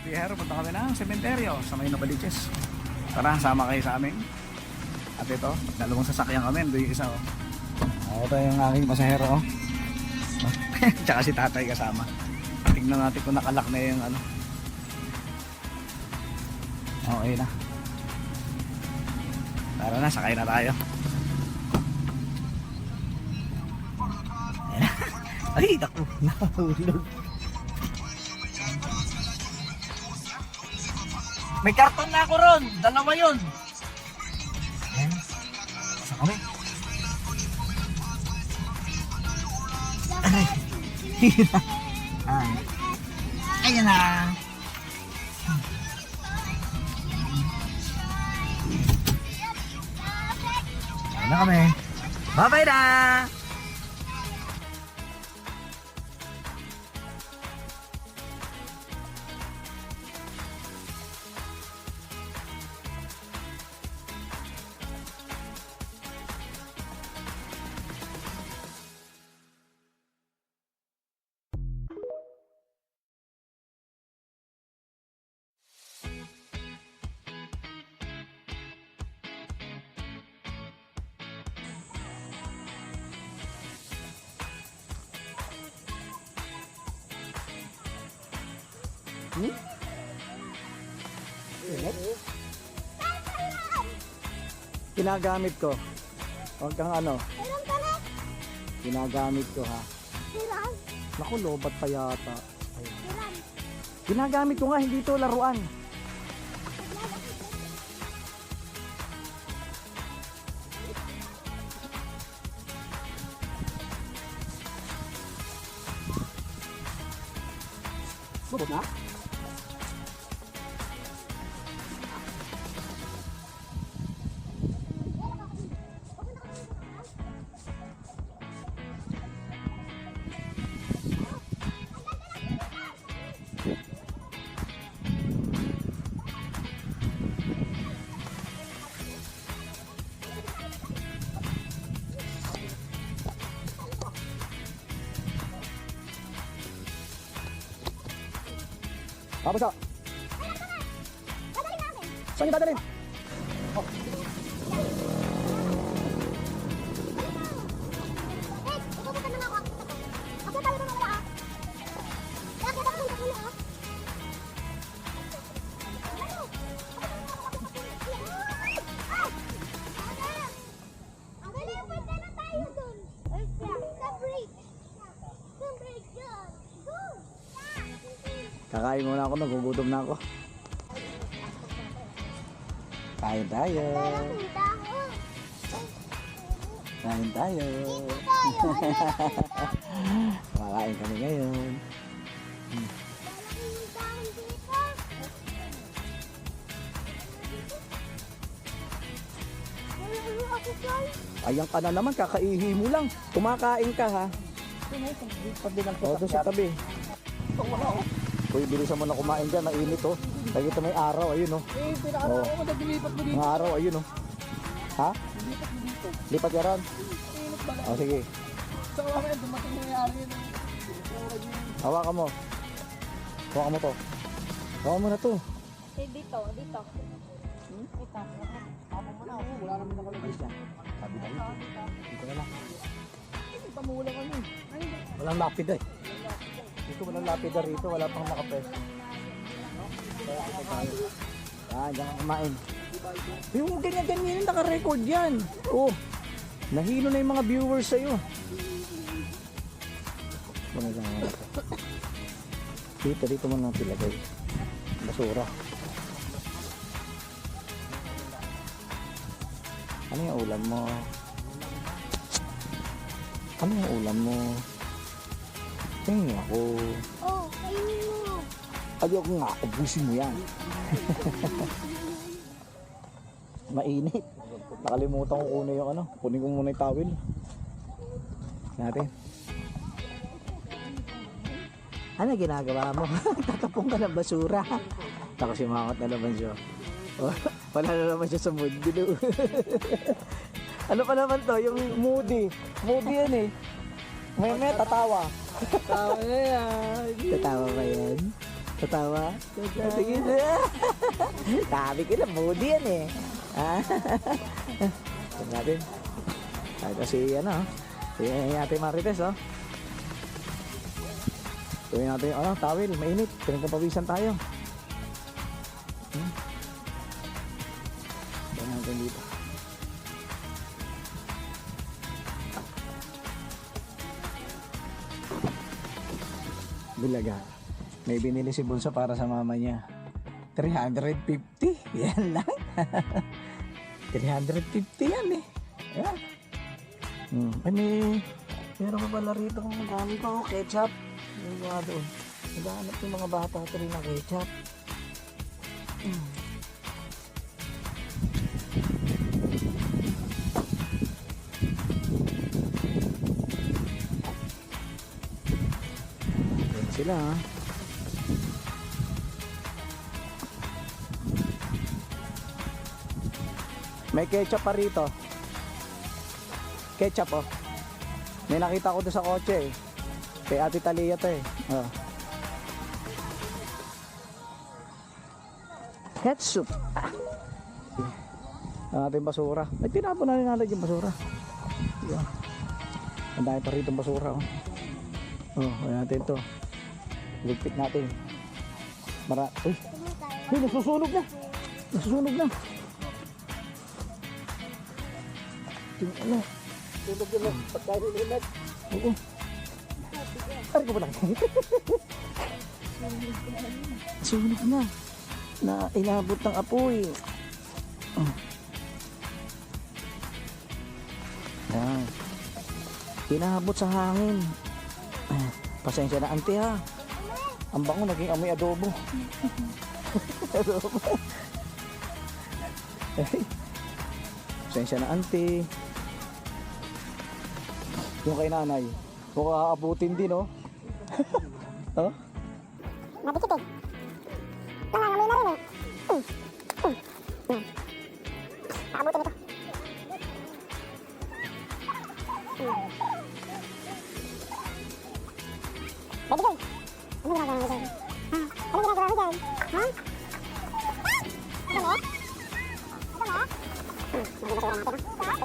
Bihero, punta kami ng sementeryo sa may Novaliches. Tara, sama kayo sa amin. At ito, dalawang sasakyan kami. Ito yung isa, oh. Ito yung aking pasahero, oh. Tsaka si tatay kasama. Tingnan natin kung nakalak na yung ano. Okay na. Tara na, sakay na tayo. Ay, naku, nahulog. May karton na ako ron. Dalawa yun. Ayan. Saan kami? Ay. Ay. Ayan na. Ayan na kami. Bye-bye na. Ginagamit ko. Huwag kang ano. Ginagamit ko ha. Naku, lobat pa yata. Ginagamit ko nga, hindi ito laruan. Bubot na? Basa. Saan yung dadalhin? Oh. Kakain muna ako, nagugutom na ako. Kain tayo. Kain tayo. Kakain kami ngayon. Ayan ka na naman, kakaihi mo lang. Kumakain ka ha. Ito sa tabi. Uy, bilisan mo na kumain dyan, mainit oh. Kaya ito may araw, ayun oh. Pinaka-araw ko, naglilipat mo dito. Mga araw, ayun oh. Ha? Lipat mo dito. Lipat ka ron? Init ba lang? O sige. Sa mga dumating nangyari yun. Hawakan mo. Hawakan mo to. Hawakan mo na to. Dito. Ito. Tama mo na, wala naman ako Alis yan. Sabi tayo. Dito na lang. Pamula ka nun. Walang lapida eh. Dito walang lapida rito, wala pang nakapes. Yan, dyan ka kumain. Yung ganyan-ganyan, naka-record yan. Oh, nahilo na yung mga viewers sa'yo. Muna lang ako. Dito mo nang pilagay. Basura. Ano yung ulam mo? Ano yung ulam mo? Tingin ako. Oh, kainin mo. Ayoko nga, ubusin mo yan. Mainit. Nakalimutan ko kunin yung ano. Kunin ko muna yung towel. Natin. Ano ginagawa mo? Tatapong ka ng basura. Tapos simangot na naman siya. Wala na naman siya sa mood. Ano pa naman to? Yung moody. Moody yan eh. May tatawa. Tawa na yan. Tatawa ba yan? Tatawa? Sige na. Sabi ko na, moody yan eh. Tignan natin. Kasi ano, si Ate Marites oh. Tuwin natin yung towel, mainit. Pinagpapawisan tayo. Tuwin natin dito. Bulaga. May binili si Bunso para sa mama niya. 350. Yan lang. 350 yan eh. Yan. Meron pa pala rito kung dami pa ketchup. Yung mga doon. Naghahanap yung mga bata ito rin ng ketchup. Yan sila ha. May ketchup pa rito. Ketchup oh. May nakita ko doon sa kotse eh. Kay Ate Talia to eh. Oh. Ketchup. Ang ating basura. Ay, tinapon na rin natin yung basura. Yeah. Ang dami pa rito basura oh. Oh, ayan natin to. Ligpit natin. Uy, nasusunog na. Nasusunog na. Ano? Tulog yun lang. Pagkain ulit. Oo. Ari ko ba lang? Sunog na. Na inabot ng apoy. Yan. Inabot sa hangin. Pasensya na ante ha. Ang bango naging amoy adobo. Adobo. Pasensya na ante. Yung kay nanay. Mukhang aabutin din oh. Oh? Nabikit eh. Nangangamoy na rin eh. Aabutin ito. Baby girl, ano ginagawa mo dyan? Ha? Ano ginagawa mo dyan? Ha? Ito mo? Ito mo? Naging basura natin ha?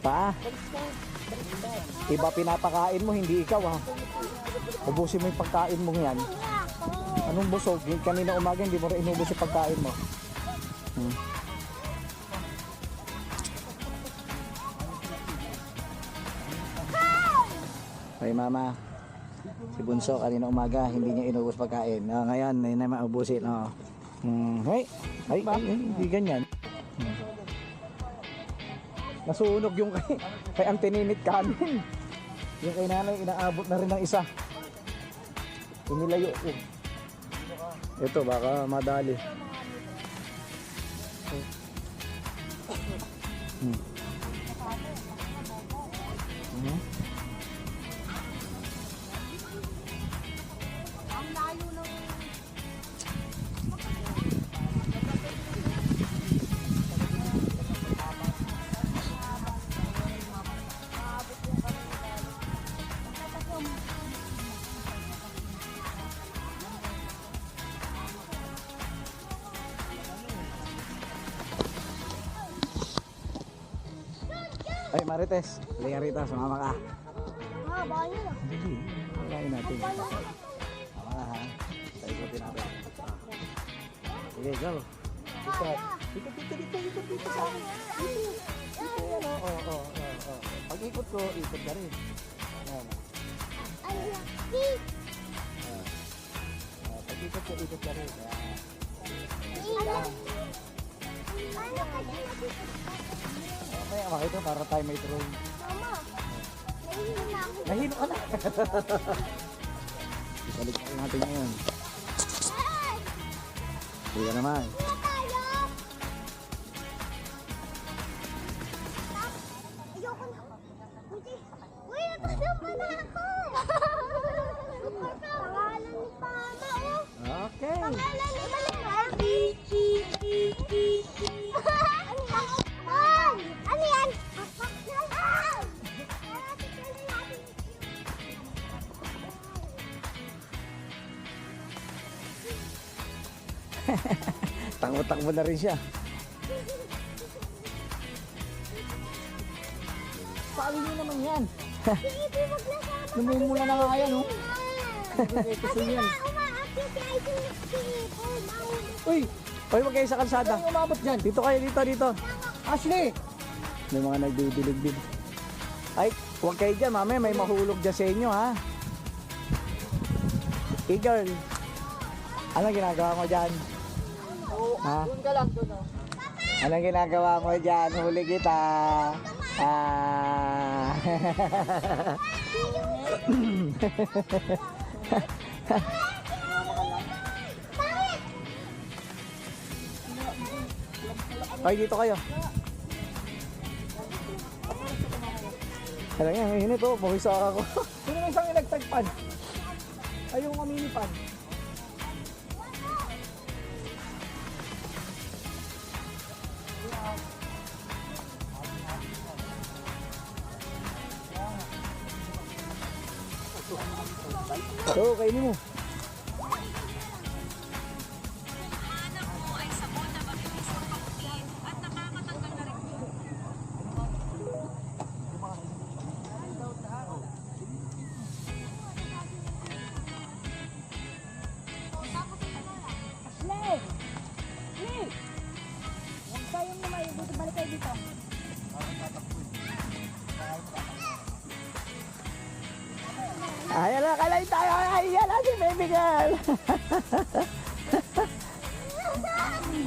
Pa, iba pinapakain mo, hindi ikaw ha. Ubusin mo yung pagkain mo yan. Anong busog? Kanina umaga hindi mo rin inubos yung pagkain mo. Ay mama, si Bunso kanina umaga hindi niya inubos pagkain. Ngayon, hindi na maubusin. Ay, hindi ganyan. Nasunog yung kay Antininit kanin. Yung kay nanay, inaabot na rin ng isa. Inilayo ko. Ito, baka madali. Ay Marites, halika rito, sumama ka. Bawal nyo. Hindi, halayin natin. Sumama ka ha. Sa ikutin natin. Sige, go. Dito sa akin. Dito yan o. Pag ikot ko, ikot ka rin. Ayan. Ay, lucky. Pag ikot ko, ikot ka rin. Ano ka dyan? Kaya makita para tayo may drone. Mama, nahihilo na ako. Nahino ka na. Ibalik na rin natin ngayon. Sige naman. Hindi na tayo. Ayoko na. Uy, natasama na ako. Pangalan ni Mama, oh. Okay. Pangalan ni Mama. Ano yan? Takbo-takbo na rin siya. Paano nyo naman yan? Sige, wag na sama. Namumula na nga yan, oh. Kasi umaakyat si Aisin si Ipon. Uy, Hoy, wag kayo sa kalsada. saan umabot dyan? Dito kayo, dito. Ashley! May mga nagdidilig din. Ay, huwag kayo dyan, mamaya may mahulog dyan sa inyo, ha? Hey, girl. Anong ginagawa mo dyan? Ha? Doon ka lang, doon, oh. Anong ginagawa mo dyan? Huli kita. Ah. Ay, dito kayo. Alam yan, hinit oh, pawis ako. Sino yung isang electric pan? Ay, yung mini pan. Oo, kainin mo. Ashley! Ashley! Huwag kayong lumayo. Dito, balik kayo dito. Ayan na, kalay tayo. Ayan na si baby girl.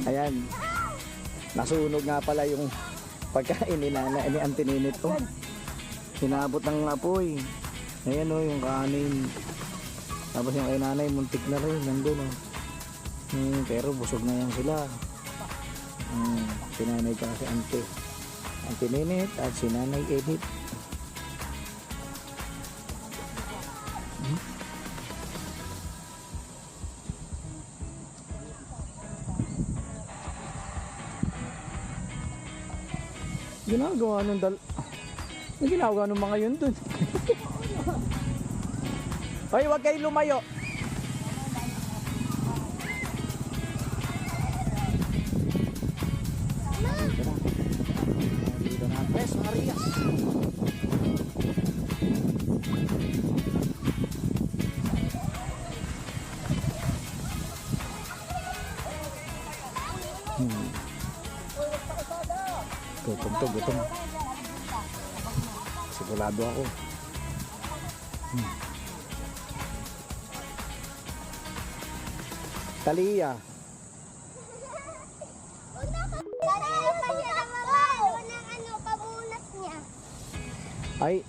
Ayan. Nasunog nga pala yung pagkain ni Auntie Ninit ko. Hinabot ng apoy. Ayan o, yung kanin. Tapos yung kay nanay, muntik na rin. Nandun o. Pero busog na yan sila. Si nanay ka si Auntie Ninit at si nanay Edith. Ginagawa nung ginagawa nung mga yun dun. Hoy, huwag kayo lumayo. Dito na, Tres Marias. Gutom. Sigurado ako. Talia. Kanina pa siya namamalo ng pabunas niya. Ay,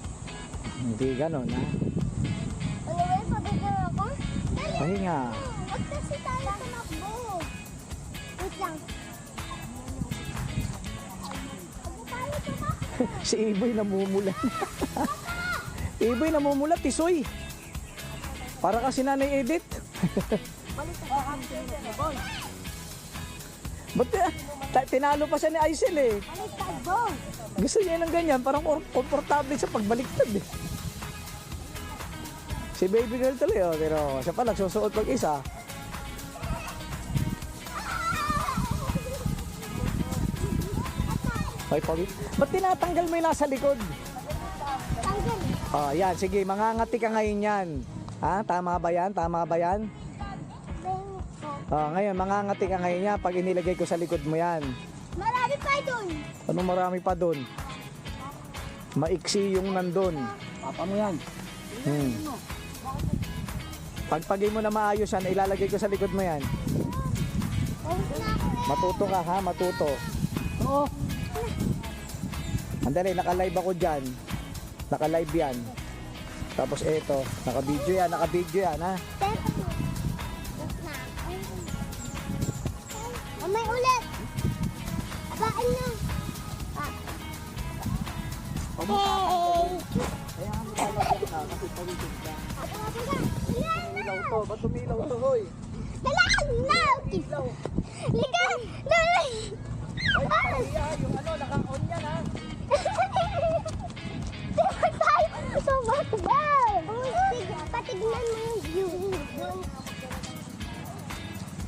hindi ganon ha. Ano ba yung pabigyan ako? Dali! Pahinga. Huwag kasi tayo tumakbo. Wait lang. Huwag tayo tumakbo. Si Iboy namumulat. Iboy namumulat, tisoy. Para kasi Nanay Edith. Ba't tinalo pa siya ni Aisel eh. Baliktad, Bong. Gusto niya ng ganyan, parang komportable sa pagbaliktad eh. Si baby girl tuloy oh, pero siya pa nagsusuot pag isa. Hoy, pagi. Ba't tinatanggal mo yung nasa likod? Tanggal. Oh, yan, sige, mangangati ka ngayon yan. Ha, tama ba yan? Tama ba yan? Oh, ngayon, mangangati ka ngayon yan pag inilagay ko sa likod mo yan. Marami pa dun. Ano marami pa doon? Maiksi yung nandun. Papa mo yan. Pagpagay mo na maayos yan, ilalagay ko sa likod mo yan. Matuto ka ha, matuto. Oo. Andali, naka-live ako dyan. Naka-live yan. Tapos eto, naka-video yan ha. May ulit. Abain na. Hey! Kaya nga matalagyan ka kasi pawisid ka. Tumilaw to, ba't tumilaw to, hoy? Dalaan! No! Liga! Dalay! Ay, yung ano, naka-on yan ha. Diba tayo sa basketball? Patignan mo yung view.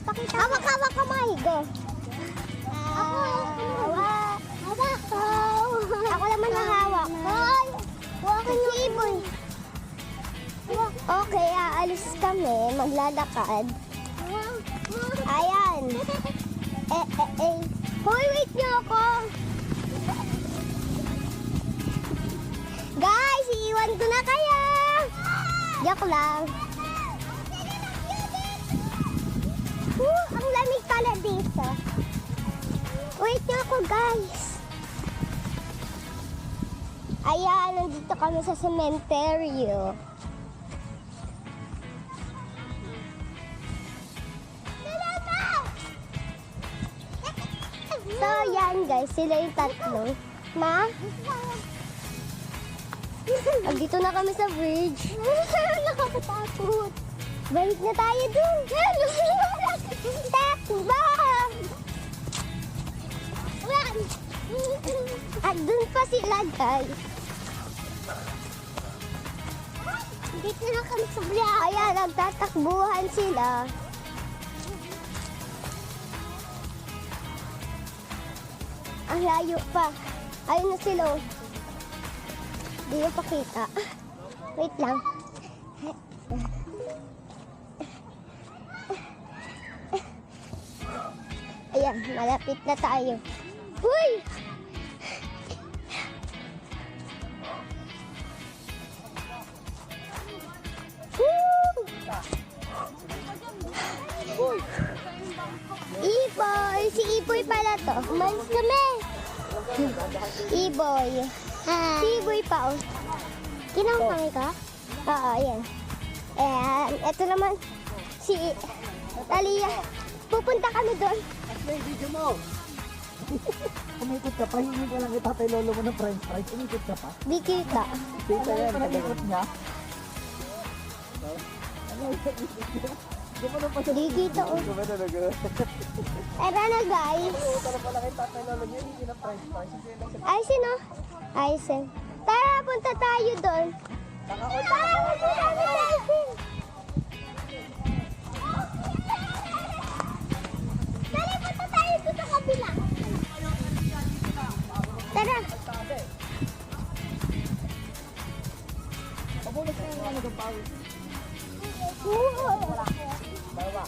Pakita. Hawak-hawak ka man. kami maglalakad. Ayan. Hoy, wait niyo ako. Guys, iiwan ko na kayo. Joke lang. Ang lamig pala dito. Wait niyo ako, guys. Ayan, nandito kami sa cementerio. So, yan guys, sila yung tatlo. Ma? Dito na kami sa bridge. Nakakatakot. Balik na tayo dun. At dun pa sila guys. Dito na kami sa bridge. Ayan, nagtatakbuhan sila. Ang layo pa. Ayun na sila. Hindi mo pakita. Wait lang. Ayan, malapit na tayo. Uy! Iboy! Si Iboy pala to. Umalis kami. Iboy. Si Iboy pa, oh. Kinakami ka? Oo, ayan. And ito naman, si Talia. Pupunta kami doon. Play video mo. Umikot ka pa, hindi ko lang itatay lolo mo ng french fries. Umikot ka pa. Di kita. Dito yan, pag-ikot niya. Di kita, oh. Tara na, guys. Tara pala kay tatay lolo niya, hindi na french fries. Hindi lang sa... Ayusin, oh. Ayusin. Tara, punta tayo doon. Tara, punta tayo. Tara, punta tayo doon sa kabila. Tara. Pabulas na yung ano ng pawis. Bawa.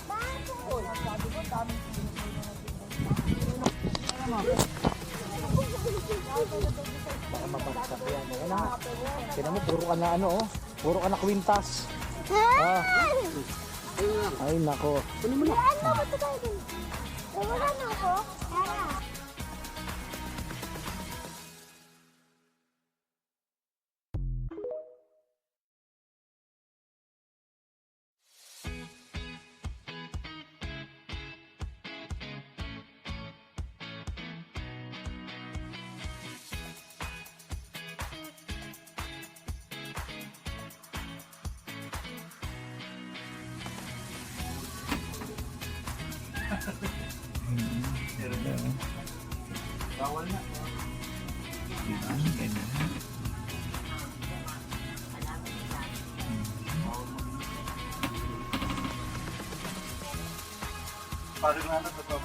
Oy, sabi ko, dami. Baka mabagsak yan. Ayan na. Tinan mo, puro ka na ano, oh. Puro ka na kwintas. Ah. Ay, nako. Ano, punta tayo doon. Wala na ako. Tara. Bawal na. Diba? Ganyan. Parang na ito.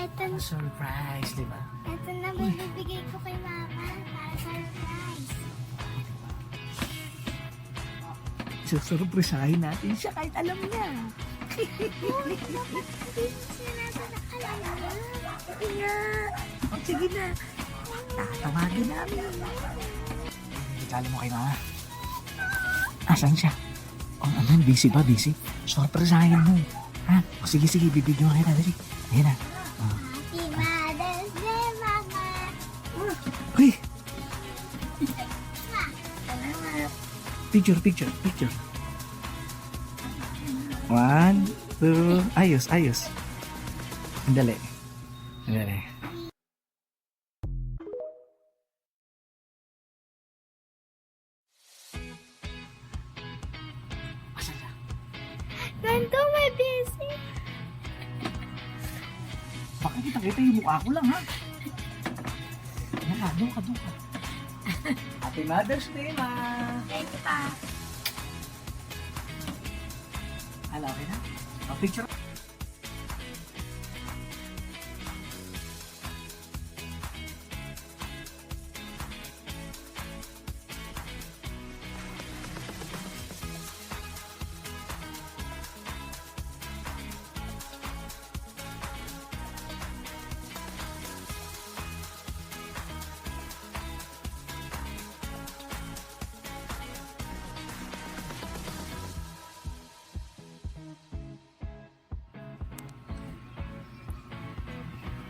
Eto, Surprise, di ba? eto na bibigay ko kay mama para surprise. Susurpresahin natin siya kahit alam niya. Hindi siya natin nakalala. Kaya, sige na. Tatawagin namin. Ikala mo kay mama. Asan siya? Oh, ano yun? Busy ba? Busy? Surpresahin mo. Ha? O, sige, bibidyo kita. Dali. Ayan na. Happy Mother's Day, Mama! Uy! Picture. 1, 2, ayos. Andali. Asan siya? Ganto, may busy. Baka kita yung mukha ko lang, ha? Doon ka. Happy Mother's Day, ma! Thank you, Pa. Hala, okay na? Picture.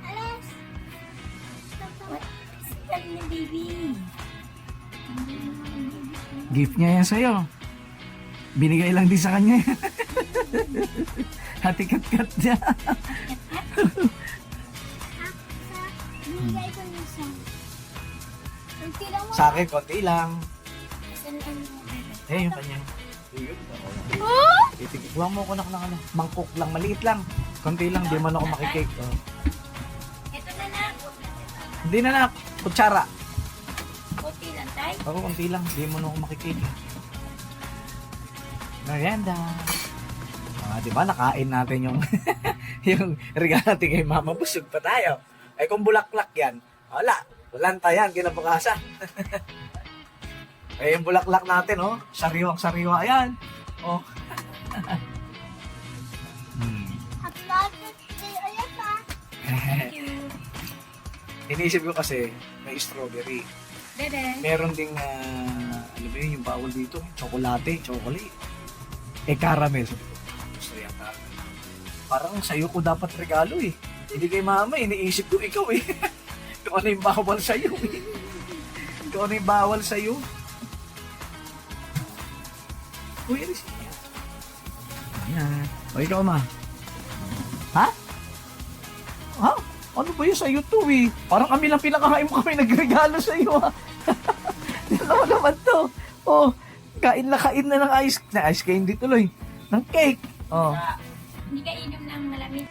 Alex! Stop na, baby. Gift niya yan sa'yo. Binigay lang din sa kanya. Hati-kat-kat niya. Binigay ko niya siya. Kunti lang mo. Sa akin, konti lang. Eh, yung kanya. Oh! Huwag mo ko na ano. Mangkok lang, maliit lang. Konti lang, di man ako makikake. Oh. Ito na na. Hindi na na, kutsara. Kunti lang tayo. Ako, konti lang, di man ako makikake. Merienda. Di ba, nakain natin yung yung regalo natin kay Mama. Busog pa tayo. Eh, kung bulaklak yan, walang tayan, kinabukasan. Eh, yung bulaklak natin, oh, sariwang-sariwa yan. Oh. Happy birthday kay Alex ah. Thank you. Iniisip ko kasi, may strawberry. Bebe. Meron ding, ano ba yun, yung bawal dito, chocolate. Eh, caramel. Sabi ko, gusto yata. Parang sa'yo ko dapat regalo eh. Hindi kay Mama, iniisip ko ikaw eh. Kung ano yung bawal sa'yo eh. Kung ano yung bawal sa'yo. Uy, ano siya? Ayan. O, ikaw, Ma. Ha? Ha? Ano ba yun sa'yo to eh? Parang kami lang pinakain mo kami nagregalo sa'yo ha. Dalawa naman to. Oh, kain na ng ice candy tuloy. Ng cake. Oh. Hindi ka inom ng malamig.